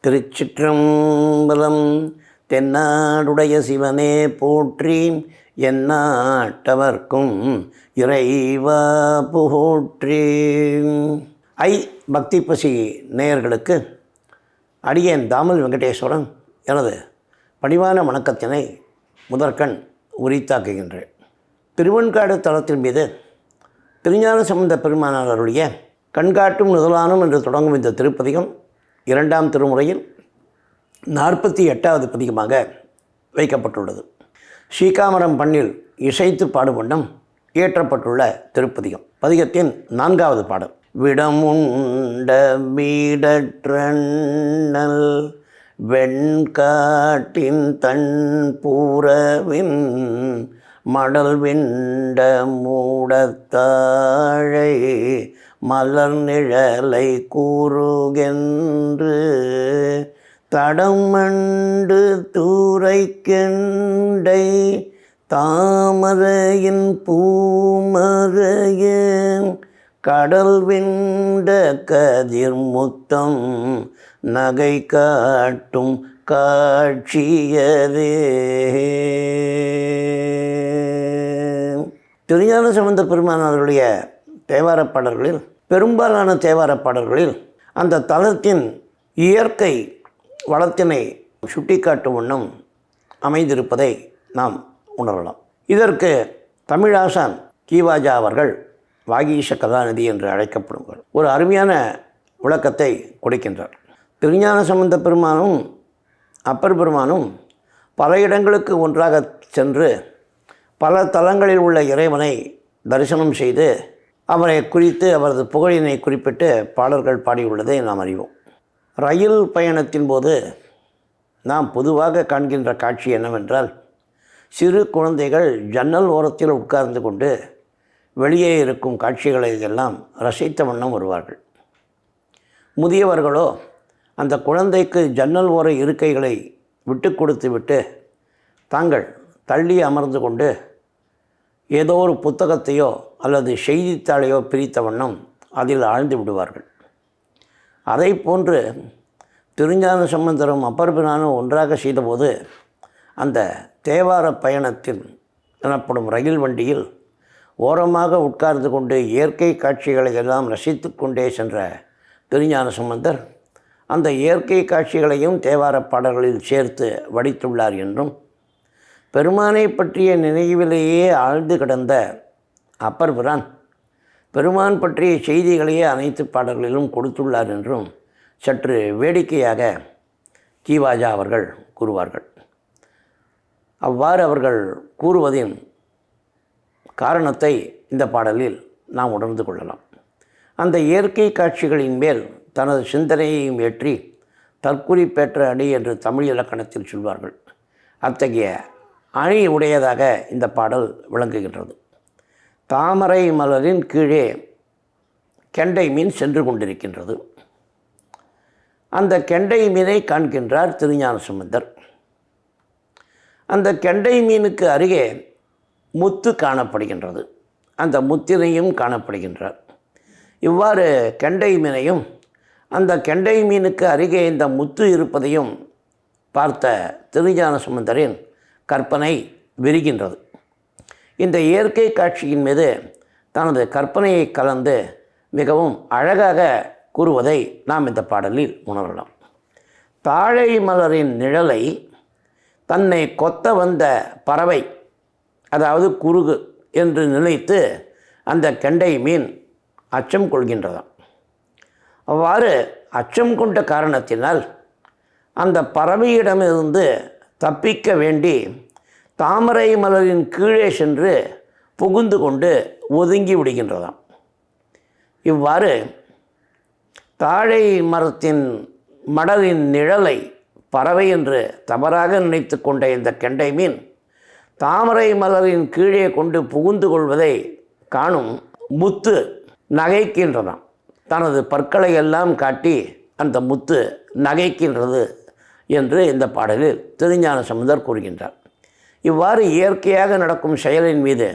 திருச்சிற்றம்பலம். தென்னாடுடைய சிவனே போற்றி, எந்நாட்டவர்க்கும் இறைவா போற்றி. பக்தி பசி நேயர்களுக்கு அடியேன் தாமல் வெங்கடேஸ்வரன் எனது பணிவான வணக்கத்தினை முதற்கண் உரித்தாக்குகின்றேன். திருவெண்காடு தலத்தின் மீது திருஞான சம்பந்த பெருமானாருடைய கண்காட்டும் நுதலானும் என்று தொடங்கும் இந்த திருப்பதிகம் இரண்டாம் திருமுறையில் 48வது பதிகமாக வைக்கப்பட்டுள்ளது. ஸ்ரீகாமரம் பண்ணில் இசைத்து பாடுவண்ணம் இயற்றப்பட்டுள்ள திருப்பதிகம். பதிகத்தின் 4வது பாடல். விடமுண்ட மீடற்றண்ணல் வெண்காட்டின் தன் பூரவின் மடல் விண்ட மூடத்தாழை மலர் நிழலை கூறுகென்று தடமண்டு தூரைக்கெண்டை தாமரையின் பூமறைய கடல் விண்ட கதிர் முத்தம் நகை காட்டும் காட்சியதே. திருஞான சம்பந்த பெருமானாருடைய தேவாரப் பாடல்களில், பெரும்பாலான தேவாரப் பாடல்களில் அந்த தலத்தின் இயற்கை வளத்தினை சுட்டிக்காட்டும் வண்ணம் அமைந்திருப்பதை நாம் உணரலாம். இதற்கு தமிழாசான் கீவாஜா அவர்கள் வாகீச கதாநிதி என்று அழைக்கப்படுவார் ஒரு அருமையான விளக்கத்தை கொடுக்கின்றார். திருஞான சம்பந்த பெருமானும் அப்பர் பெருமானும் பல இடங்களுக்கு ஒன்றாக சென்று பல தலங்களில் உள்ள இறைவனை தரிசனம் செய்து அவரை குறித்து அவரது புகழினை குறிப்பிட்டு பாடல்கள் பாடியுள்ளதை நாம் அறிவோம். ரயில் பயணத்தின் போது நாம் பொதுவாக காண்கின்ற காட்சி என்னவென்றால், சிறு குழந்தைகள் ஜன்னல் ஓரத்தில் உட்கார்ந்து கொண்டு வெளியே இருக்கும் காட்சிகளை எல்லாம் ரசித்த வண்ணம் வருவார்கள். முதியவர்களோ அந்த குழந்தைக்கு ஜன்னல் ஓர இருக்கைகளை விட்டு கொடுத்து விட்டு தாங்கள் தள்ளி அமர்ந்து கொண்டு ஏதோ ஒரு புத்தகத்தையோ அல்லது செய்தித்தாளையோ பிரித்த வண்ணம் அதில் ஆழ்ந்து விடுவார்கள். அதை போன்று திருஞான சம்பந்தரும் அப்பர் பெருமானும் ஒன்றாக செய்தபோது அந்த தேவார பயணத்தில் எனப்படும் ரயில் வண்டியில் ஓரமாக உட்கார்ந்து கொண்டு இயற்கை காட்சிகளை எல்லாம் ரசித்து கொண்டே சென்ற திருஞான சம்பந்தர் அந்த இயற்கை காட்சிகளையும் தேவார பாடல்களில் சேர்த்து வடித்துள்ளார் என்றும், பெருமானை பற்றிய நினைவிலேயே ஆழ்ந்து கிடந்த அப்பர் பிரான் பெருமான் பற்றிய செய்திகளையே அனைத்து பாடல்களிலும் கொடுத்துள்ளார் என்றும் சற்று வேடிக்கையாக கீவாஜா அவர்கள் கூறுவார்கள். அவ்வாறு அவர்கள் கூறுவதின் காரணத்தை இந்த பாடலில் நாம் உணர்ந்து கொள்ளலாம். அந்த இயற்கை காட்சிகளின் மேல் தனது சிந்தனையையும் ஏற்றி தற்குறிப்பேற்ற அணி என்று தமிழ் இலக்கணத்தில் சொல்வார்கள். அத்தகைய அணி உடையதாக இந்த பாடல் விளங்குகின்றது. தாமரை மலரின் கீழே கெண்டை மீன் சென்று கொண்டிருக்கின்றது. அந்த கெண்டை மீனை காண்கின்றார் திருஞான சம்பந்தர். அந்த கெண்டை மீனுக்கு அருகே முத்து காணப்படுகின்றது. அந்த முத்தினையும் காணப்படுகின்றார். இவ்வாறு கெண்டை மீனையும் அந்த கெண்டை மீனுக்கு அருகே இந்த முத்து இருப்பதையும் பார்த்த திருஞான சம்பந்தரின் கற்பனை விரிகின்றது. இந்த இயற்கை காட்சியின் மீது தனது கற்பனையை கலந்து மிகவும் அழகாக கூறுவதை நாம் இந்த பாடலில் உணரலாம். தாழை மலரின் நிழலை தன்னை கொத்த வந்த பறவை, அதாவது குருகு என்று நினைத்து அந்த கெண்டை மீன் அச்சம் கொள்கின்றதாம். அவ்வாறு அச்சம் கொண்ட காரணத்தினால் அந்த பறவையிடமிருந்து தப்பிக்க வேண்டி தாமரை மலரின் கீழே சென்று புகுந்து கொண்டு ஒதுங்கி விடுகின்றதாம். இவ்வாறு தாழை மரத்தின் மடலின் நிழலை பறவை என்று தவறாக நினைத்து கொண்ட இந்த கெண்டை மீன் தாமரை மலரின் கீழே கொண்டு புகுந்து கொள்வதை காணும் முத்து நகைக்கின்றதாம். தனது பற்களை எல்லாம் காட்டி அந்த முத்து நகைக்கின்றது என்று இந்த பாடலில் திருஞான சம்பந்தர் கூறுகின்றார். இவ்வாறு இயற்கையாக நடக்கும் செயலின் மீது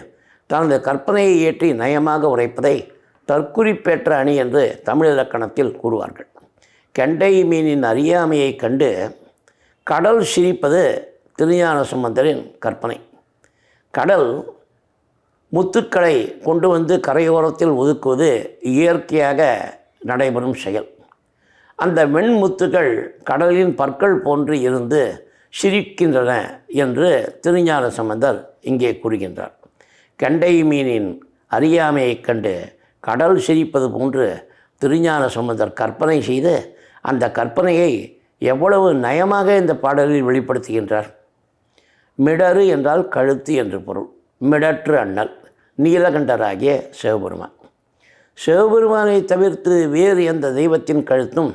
தனது கற்பனையை ஏற்றி நயமாக உரைப்பதை தற்குறிப்பேற்ற அணி என்று தமிழ் இலக்கணத்தில் கூறுவார்கள். கெண்டை மீனின் அறியாமையைக் கண்டு கடல் சிரிப்பது திருஞான சம்பந்தரின் கற்பனை. கடல் முத்துக்களை கொண்டு வந்து கரையோரத்தில் ஒதுக்குவது இயற்கையாக நடைபெறும் செயல். அந்த வெண்முத்துக்கள் கடலின் பற்கள் போன்று இருந்து சிரிக்கின்றன என்று திருஞான சம்பந்தர் இங்கே கூறுகின்றார். கெண்டை மீனின் அறியாமையைக் கண்டு கடல் சிரிப்பது போன்று திருஞான சம்பந்தர் கற்பனை செய்து அந்த கற்பனையை எவ்வளவு நயமாக இந்த பாடலில் வெளிப்படுத்துகின்றார். மிடறு என்றால் கழுத்து என்று பொருள். மிடற்று அண்ணல் நீலகண்டராகிய சிவபெருமான். சிவபெருமானை தவிர்த்து வேறு எந்த தெய்வத்தின் கழுத்தும்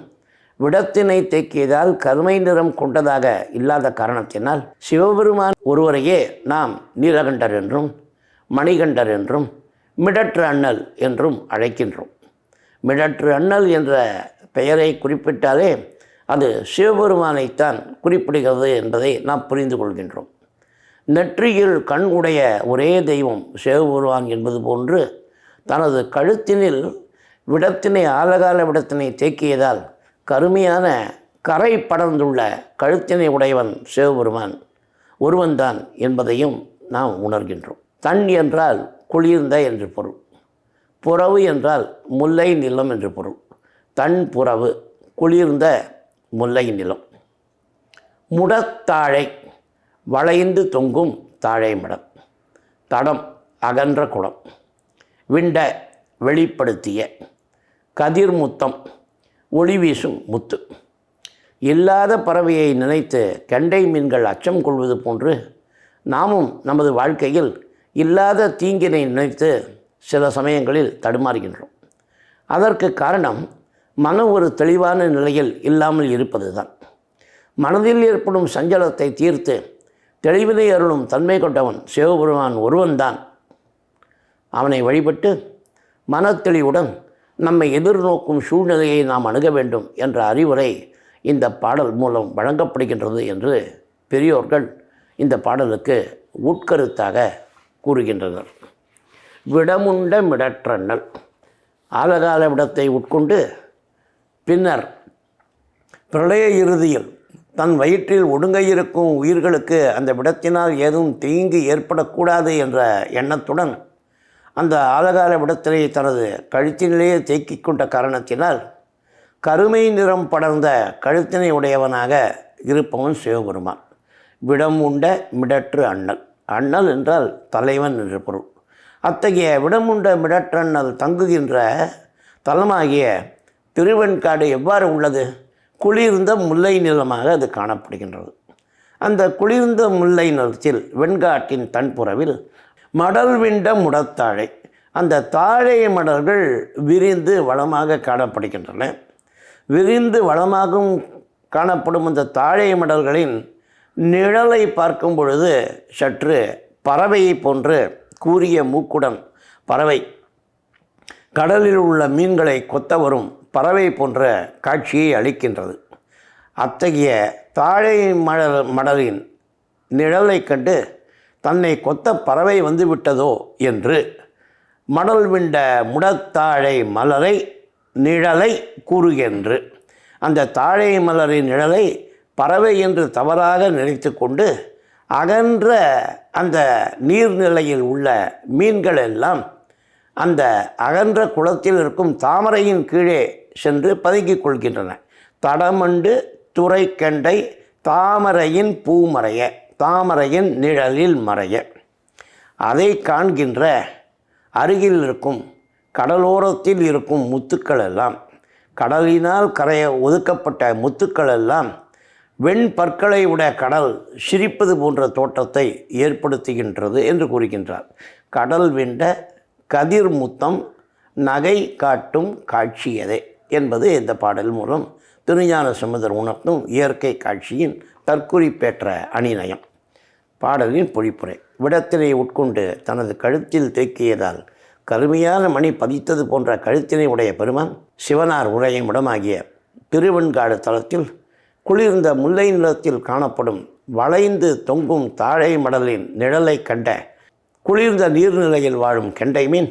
விடத்தினை தேக்கியதால் கருமை நிறம் கொண்டதாக இல்லாத காரணத்தினால் சிவபெருமான் ஒருவரையே நாம் நீலகண்டர் என்றும் மணிகண்டர் என்றும் மிடற்று அண்ணல் என்றும் அழைக்கின்றோம். மிடற்று அண்ணல் என்ற பெயரை குறிப்பிட்டாலே அது சிவபெருமானைத்தான் குறிப்பிடுகிறது என்பதை நாம் புரிந்து கொள்கின்றோம். நெற்றியில் கண் உடைய ஒரே தெய்வம் சிவபெருமான் என்பது போன்று தனது கழுத்தினில் விடத்தினை ஆலகால விடத்தினை தேக்கியதால் கருமையான கரை படர்ந்துள்ள கழுத்தினை உடையவன் சிவபெருமான் ஒருவன்தான் என்பதையும் நாம் உணர்கின்றோம். தன் என்றால் குளிர்ந்த என்று பொருள். புறவு என்றால் முல்லை நிலம் என்று பொருள். தன் புறவு குளிர்ந்த முல்லை நிலம். முடத்தாழை வளைந்து தொங்கும் தாழை மடம். தடம் அகன்ற குளம். விண்ட வெளிப்படுத்திய. கதிர்முத்தம் ஒளி வீசும் முத்து. இல்லாத பறவையை நினைத்து கெண்டை மீன்கள் அச்சம் கொள்வது போன்று நாமும் நமது வாழ்க்கையில் இல்லாத தீங்கினை நினைத்து சில சமயங்களில் தடுமாறுகின்றோம். அதற்கு காரணம் மனம் ஒரு தெளிவான நிலையில் இல்லாமல் இருப்பது தான். மனதில் ஏற்படும் சஞ்சலத்தை தீர்த்து தெளிவினை அருளும் தன்மை கொண்டவன் சிவபெருமான் ஒருவன்தான். அவனை வழிபட்டு மனத்தெளிவுடன் நம்மை எதிர்நோக்கும் சூழ்நிலையை நாம் அணுக வேண்டும் என்ற அறிவுரை இந்த பாடல் மூலம் வழங்கப்படுகின்றது என்று பெரியோர்கள் இந்த பாடலுக்கு உட்கருத்தாக கூறுகின்றனர். விடமுண்ட மிடற்றண்ணல். ஆலகால விடத்தை உட்கொண்டு பின்னர் பிரளய இறுதியில் தன் வயிற்றில் ஒடுங்க இருக்கும் உயிர்களுக்கு அந்த விடத்தினால் ஏதும் தீங்கு ஏற்படக்கூடாது என்ற எண்ணத்துடன் அந்த ஆலகால விடத்திலே தனது கழுத்தினிலேயே தேக்கிக் கொண்ட காரணத்தினால் கருமை நிறம் படர்ந்த கழுத்தினை உடையவனாக இருப்பவன் சிவபெருமான். விடம் உண்ட மிடற்று அண்ணல். அண்ணல் என்றால் தலைவன் என்று பொருள். அத்தகைய விடமுண்ட மிடற்றண்ணல் தங்குகின்ற தலமாகிய திருவெண்காடு எவ்வாறு உள்ளது? குளிர்ந்த முல்லை நிலமாக அது காணப்படுகின்றது. அந்த குளிர்ந்த முல்லை நிலத்தில் வெண்காட்டின் தன்புறவில் மடல் விண்ட முடத்தாழை. அந்த தாழை மடல்கள் விரிந்து வளமாக காணப்படுகின்றன. விரிந்து வளமாகவும் காணப்படும் அந்த தாழை மடல்களின் நிழலை பார்க்கும் பொழுது சற்று பறவையை போன்று கூரிய மூக்குடன் பறவை கடலில் உள்ள மீன்களை கொத்த வரும் பறவை போன்ற காட்சியை அளிக்கின்றது. அத்தகைய தாழை மடலின் நிழலை கண்டு தன்னை கொத்த பறவை வந்து விட்டதோ என்று மடல் விண்ட முடத்தாழை மலரை நிழலை கூறுகின்று அந்த தாழை மலரின் நிழலை பறவை என்று தவறாக நினைத்து கொண்டு அகன்ற அந்த நீர்நிலையில் உள்ள மீன்கள் எல்லாம் அந்த அகன்ற குளத்தில் இருக்கும் தாமரையின் கீழே சென்று பதுங்கிக் கொள்கின்றன. தடமண்டு துறைக்கெண்டை தாமரையின் பூமறைய. தாமரையின் நிழலில் மறைய. அதை காண்கின்ற அருகில் இருக்கும் கடலோரத்தில் இருக்கும் முத்துக்கள் எல்லாம், கடலினால் கரைய ஒதுக்கப்பட்ட முத்துக்கள் எல்லாம் வெண்பற்களை உடைய கடல் சிரிப்பது போன்ற தோற்றத்தை ஏற்படுத்துகின்றது என்று கூறுகின்றார். கடல் விண்ட கதிர் முத்தம் நகை காட்டும் காட்சியதே என்பது இந்த பாடல் மூலம் திருஞான சம்பந்தர் உணர்த்தும் இயற்கை காட்சியின் தற்குறிப்பேற்ற அணிநயம். பாடலின் பொழிப்புரை. விடத்தினை உட்கொண்டு தனது கழுத்தில் தேக்கியதால் கருமையான மணி பதித்தது போன்ற கழுத்தினை உடைய பெருமான் சிவனார் உரையும் இடமாகிய திருவெண்காடு தலத்தில் குளிர்ந்த முல்லை நிலத்தில் காணப்படும் வளைந்து தொங்கும் தாழை மடலின் நிழலை கண்ட குளிர்ந்த நீர்நிலையில் வாழும் கெண்டை மீன்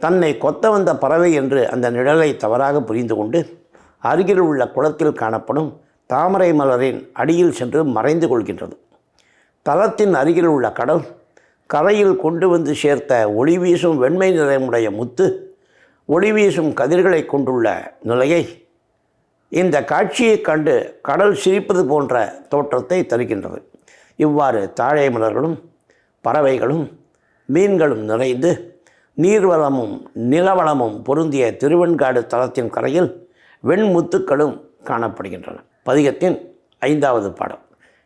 தன்னை கொத்த வந்த பறவை என்று அந்த நிழலை தவறாக புரிந்து கொண்டு அருகில் உள்ள குளத்தில் காணப்படும் தாமரை மலரின் அடியில் சென்று மறைந்து கொள்கின்றது. தலத்தின் அருகில் உள்ள கடல் கரையில் கொண்டு வந்து சேர்த்த ஒளி வீசும் வெண்மை நிறமுடைய முத்து ஒளி வீசும் கதிர்களை கொண்டுள்ள நிலையை இந்த காட்சியை கண்டு கடல் சிரிப்பது போன்ற தோற்றத்தை தருகின்றது. இவ்வாறு தாழை மலர்களும் பறவைகளும் மீன்களும் நிறைந்து நீர்வளமும் நிலவளமும் பொருந்திய திருவெண்காடு தலத்தின் கரையில் வெண்முத்துக்களும் காணப்படுகின்றன. பதிகத்தின் 5வது பாடல்.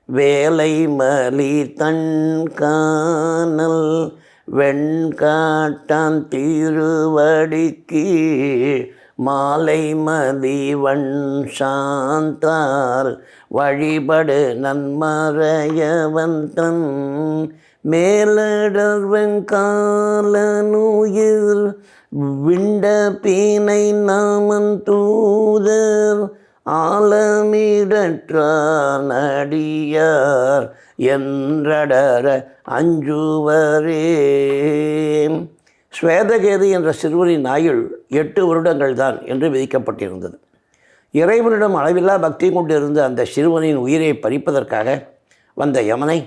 வேலை மலி தன் கானல் வெண்காட்டான் திருவடிக்கு மாலை மதிவன் சாந்தால் வழிபடு நன்மறையவன் தன் மேலடர் வெங்காலனுயிர் விண்ட பீனை நாமன் தூதர் ஆலமிடற்றான் அடியார் என்றடர அஞ்சுவரே. ஸ்வேதகேது என்ற சிறுவனின் ஆயுள் 8 வருடங்கள் தான் என்று விதிக்கப்பட்டிருந்தது. இறைவனிடம் அளவில்லா பக்தி கொண்டிருந்த அந்த சிறுவனின் உயிரை பறிப்பதற்காக வந்த யமனை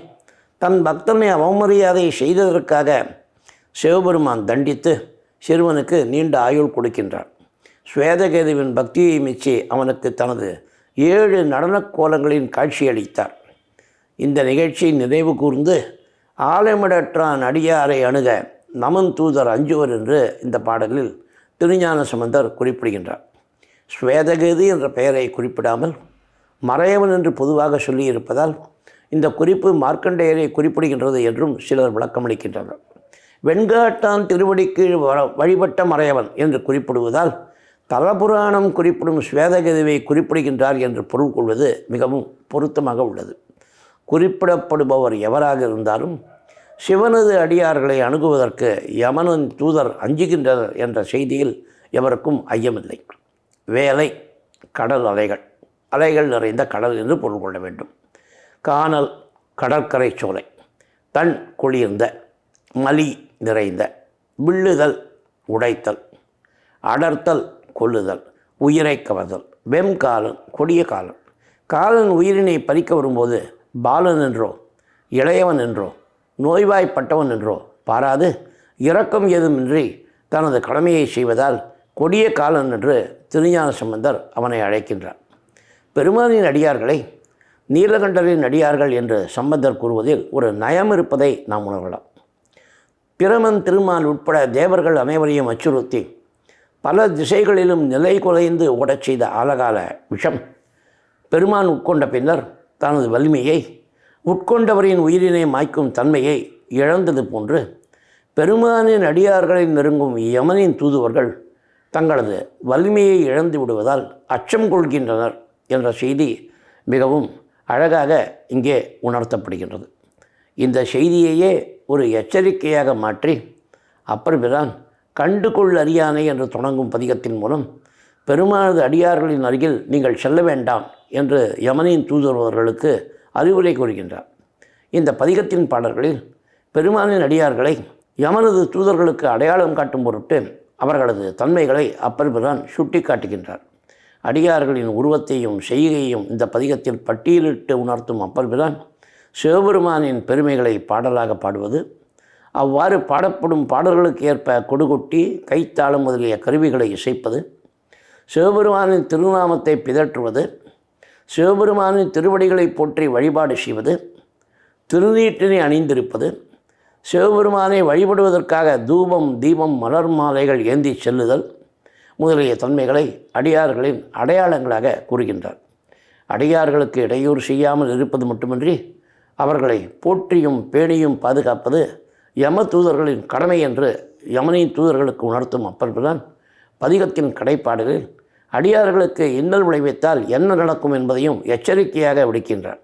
தன் பக்தனை அவமரியாதை செய்ததற்காக சிவபெருமான் தண்டித்து சிறுவனுக்கு நீண்ட ஆயுள் கொடுக்கின்றார். ஸ்வேதகேதுவின் பக்தியை மெச்சி அவனுக்கு தனது 7 நடனக் கோலங்களின் காட்சியளித்தார். இந்த நிகழ்ச்சியை நினைவு கூர்ந்து ஆலமிடற்றான் அடியாரை அணுக நமன் தூதர் அஞ்சுவர் என்று இந்த பாடலில் திருஞான சம்பந்தர் குறிப்பிடுகின்றார். ஸ்வேதகேது என்ற பெயரை குறிப்பிடாமல் மறையவன் என்று பொதுவாக சொல்லியிருப்பதால் இந்த குறிப்பு மார்க்கண்டேயரை குறிப்பிடுகின்றது என்றும் சிலர் விளக்கமளிக்கின்றனர். வெண்காட்டான் திருவடிக்கு வழிபட்ட மறையவன் என்று குறிப்பிடுவதால் தலபுராணம் குறிப்பிடும் ஸ்வேதகேதுவை குறிப்பிடுகின்றார் என்று பொருள் கொள்வது மிகவும் பொருத்தமாக உள்ளது. குறிப்பிடப்படுபவர் எவராக இருந்தாலும் சிவனது அடியார்களை அணுகுவதற்கு யமனின் தூதர் அஞ்சுகின்றனர் என்ற செய்தியில் எவருக்கும் ஐயமில்லை. வேலை கடல் அலைகள், அலைகள் நிறைந்த கடல் என்று பொருள் கொள்ள வேண்டும். கானல் கடற்கரை சோலை, தன் குளிர்ந்த, மலி நிறைந்த, வில்லுதல் உடைத்தல், அடர்த்தல் கொல்லுதல், உயிரை கவர்தல், வெம்காலன் கொடிய காலன். காலன் உயிரினை பறிக்க வரும்போது பாலன் என்றோ இளையவன் என்றோ நோய்வாய்ப்பட்டவன் என்றோ பாராது இரக்கம் ஏதுமின்றி தனது கடமையை செய்வதால் கொடிய காலன் என்று திருஞான சம்பந்தர் அவனை அழைக்கின்றார். பெருமானின் அடியார்களை நீலகண்டரின் அடியார்கள் என்று சம்பந்தர் கூறுவதில் ஒரு நயம் இருப்பதை நாம் உணரலாம். பிரமன் திருமால் உட்பட தேவர்கள் அனைவரையும் அச்சுறுத்தி பல திசைகளிலும் நிலை குலைந்து ஓடச் செய்த ஆலகால விஷம் பெருமான் உட்கொண்ட பின்னர் தனது வலிமையை உட்கொண்டவரின் உயிரினை மாய்க்கும் தன்மையை இழந்தது போன்று பெருமானின் அடியார்களை நெருங்கும் யமனின் தூதுவர்கள் தங்களது வலிமையை இழந்து விடுவதால் அச்சம் கொள்கின்றனர் என்ற செய்தி மிகவும் அழகாக இங்கே உணர்த்தப்படுகின்றது. இந்த செய்தியையே ஒரு எச்சரிக்கையாக மாற்றி அப்பர் பிரான் கண்டு கொள் அறியானை என்று தொடங்கும் பதிகத்தின் மூலம் பெருமானது அடியார்களின் அருகில் நீங்கள் செல்ல வேண்டாம் என்று யமனின் தூதுவர்களுக்கு அறிவுரை கூறுகின்றார். இந்த பதிகத்தின் பாடல்களில் பெருமானின் அடியார்களை யமனது தூதர்களுக்கு அடையாளம் காட்டும் பொருட்டு அவர்களது தன்மைகளை அப்பர் பிரான் சுட்டி காட்டுகின்றார். அடியார்களின் உருவத்தையும் செய்கையையும் இந்த பதிகத்தில் பட்டியலிட்டு உணர்த்தும் அப்பர் பிரான் சிவபெருமானின் பெருமைகளை பாடலாக பாடுவது, அவ்வாறு பாடப்படும் பாடல்களுக்கு ஏற்ப கொடுகொட்டி கைத்தாளம் முதலிய கருவிகளை இசைப்பது, சிவபெருமானின் திருநாமத்தை பிதற்றுவது, சிவபெருமானின் திருவடிகளை போற்றி வழிபாடு செய்வது, திருநீற்றினை அணிந்திருப்பது, சிவபெருமானை வழிபடுவதற்காக தூபம் தீபம் மலர் மாலைகள் ஏந்தி செல்லுதல் முதலிய தன்மைகளை அடியார்களின் அடையாளங்களாக கூறுகின்றார். அடியார்களுக்கு இடையூறு செய்யாமல் இருப்பது மட்டுமின்றி அவர்களை போற்றியும் பேணியும் பாதுகாப்பது யம தூதர்களின் கடமை என்று யமனின் தூதர்களுக்கு உணர்த்தும் அப்பர் பிரான் பதிகத்தின் கடைப்பாடலில் அடியார்களுக்கு இன்னல் விளைவித்தால் என்ன நடக்கும் என்பதையும் எச்சரிக்கையாக விடுக்கின்றார்.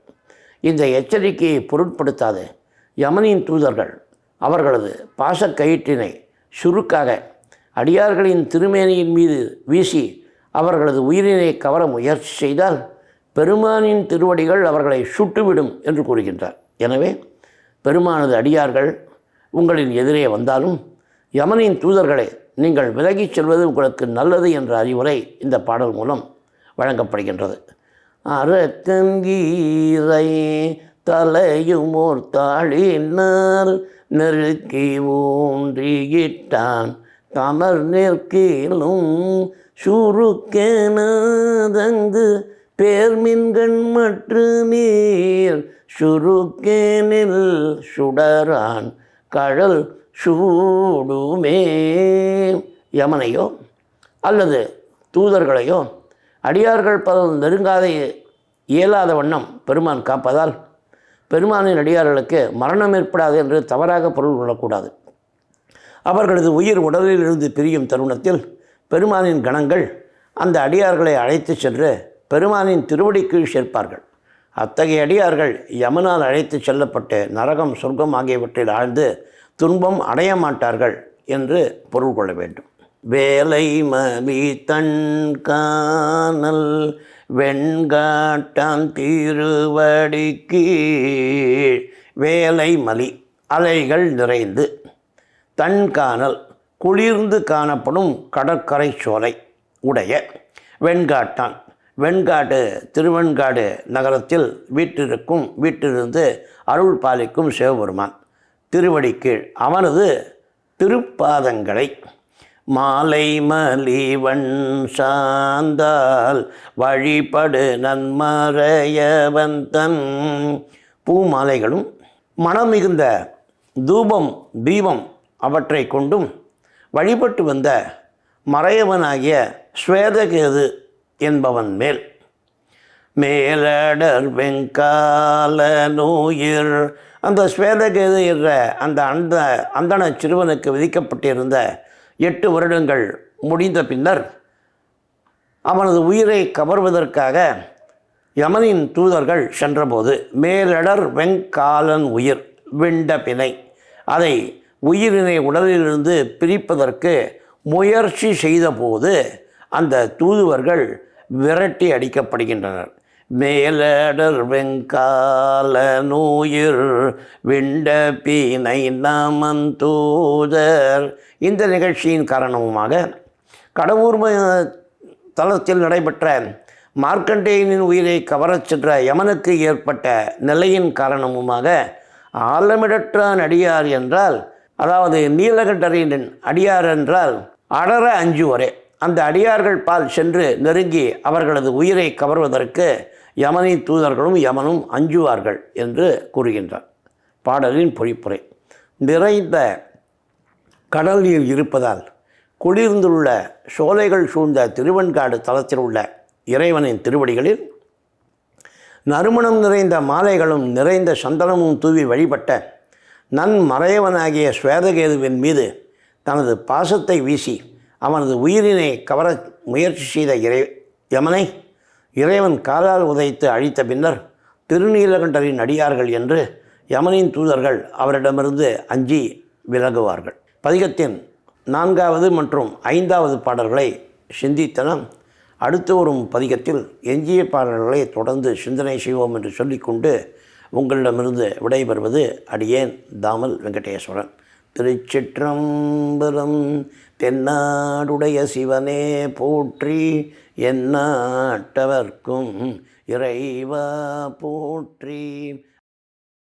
இந்த எச்சரிக்கையை பொருட்படுத்தாது யமனின் தூதர்கள் அவர்களது பாசக்கயிற்றினை சுருக்காக அடியார்களின் திருமேனியின் மீது வீசி அவர்களது உயிரினை கவர முயற்சி செய்தால் பெருமானின் திருவடிகள் அவர்களை சுட்டுவிடும் என்று கூறுகின்றார். எனவே பெருமானது அடியார்கள் உங்களின் எதிரே வந்தாலும் யமனின் தூதர்களை நீங்கள் விலகிச் செல்வது உங்களுக்கு நல்லது என்ற அறிவுரை இந்த பாடல் மூலம் வழங்கப்படுகின்றது. அரக்கங்கீரை தலையுமோர் தாளினால் நெருக்கி ஊன்றியிட்டான் தமர் நிற்கிலும் சுருக்கேனதங்கு பேர்மின்கண் மற்று நீர் சுருக்கேனில் சுடரான் கழல் சூடுமே. யமனையோ அல்லது தூதர்களையோ அடியார்கள் பலர் நெருங்காத இயலாத வண்ணம் பெருமான் காப்பதால் பெருமானின் அடியார்களுக்கு மரணம் ஏற்படாது என்று தவறாக பொருள் கொள்ளக்கூடாது. அவர்களது உயிர் உடலில் இருந்து பிரியும் தருணத்தில் பெருமானின் கணங்கள் அந்த அடியார்களை அழைத்து சென்று பெருமானின் திருவடிக்கு சேர்ப்பார்கள். அத்தகைய அடியார்கள் யமனால் அழைத்து செல்லப்பட்டு நரகம், சொர்க்கம் ஆகியவற்றில் ஆழ்ந்து துன்பம் அடைய மாட்டார்கள் என்று பொருள் கொள்ள வேண்டும். வேலை மலி தன் காணல் வெண்காட்டான் திருவடி கீழ். வேலை மலி அலைகள் நிறைந்து, தன் காணல் குளிர்ந்து காணப்படும் கடற்கரை சோலை உடைய வெண்காட்டான், வெண்காடு திருவெண்காடு நகரத்தில் வீட்டிலிருந்து அருள் பாலிக்கும் சிவபெருமான் திருவடி கீழ் அவனது திருப்பாதங்களை மாலை மலிவன் சாந்தால் வழிபடு நன்மறையவன் தன். பூமாலைகளும் மனம் மிகுந்த தூபம் தீபம் அவற்றை கொண்டும் வழிபட்டு வந்த மறையவனாகிய ஸ்வேதகேது என்பவன் மேல் மேலடர் வெங்கால நோயிர். அந்த ஸ்வேதகேது என்ற அந்த அந்தண சிறுவனுக்கு விதிக்கப்பட்டிருந்த 8 வருடங்கள் முடிந்த பின்னர் அவனது உயிரை கவர்வதற்காக யமனின் தூதர்கள் சென்றபோது மேலடர் வெங்காலன் உயிர் விண்ட பிணை, அதை உயிரினை உடலிலிருந்து பிரிப்பதற்கு முயற்சி செய்தபோது அந்த தூதுவர்கள் விரட்டி அடிக்கப்படுகின்றனர். மேலடர் வெங்கால நோயிர் விண்ட பீனை நமன் தூதர். இந்த நிகழ்ச்சியின் காரணமாக கடவுர் தலத்தில் நடைபெற்ற மார்க்கண்டேயனின் உயிரை கவரச் சென்ற யமனுக்கு ஏற்பட்ட நிலையின் காரணமுமாக ஆலமிடற்றான் அடியார் என்றால், அதாவது நீலகண்டரின் அடியார் என்றால் அடர அஞ்சுவரே, அந்த அடியார்கள் பால் சென்று நெருங்கி அவர்களது உயிரை கவர்வதற்கு யமனின் தூதர்களும் யமனும் அஞ்சுவார்கள் என்று கூறுகின்றார் பாடலின் பொழிப்புரை. நிறைந்த கடல் நீர் இருப்பதால் குளிர்ந்துள்ள சோலைகள் சூழ்ந்த திருவெண்காடு தலத்தில் உள்ள இறைவனின் திருவடிகளில் நறுமணம் நிறைந்த மாலைகளும் நிறைந்த சந்தனமும் தூவி வழிபட்ட நன்மறையவனாகிய ஸ்வேதகேதுவின் மீது தனது பாசத்தை வீசி அவனது உயிரினை கவர முயற்சி செய்த யமனை இறைவன் காலால் உதைத்து அழித்த பின்னர் திருநீலகண்டரின் அடியார்கள் என்று யமனின் தூதர்கள் அவரிடமிருந்து அஞ்சி விலகுவார்கள். பதிகத்தின் 4வது மற்றும் 5வது பாடல்களை சிந்தித்தனம் அடுத்து வரும் பதிகத்தில் எஞ்சிய பாடல்களை தொடர்ந்து சிந்தனை செய்வோம் என்று சொல்லிக்கொண்டு உங்களிடமிருந்து விடைபெறுவது அடியேன் தாமல் வெங்கடேஸ்வரன். திருச்சிற்றம்பலம். தென்னாடுடைய சிவனே போற்றி, எந்நாட்டவர்க்கும் இறைவா போற்றி.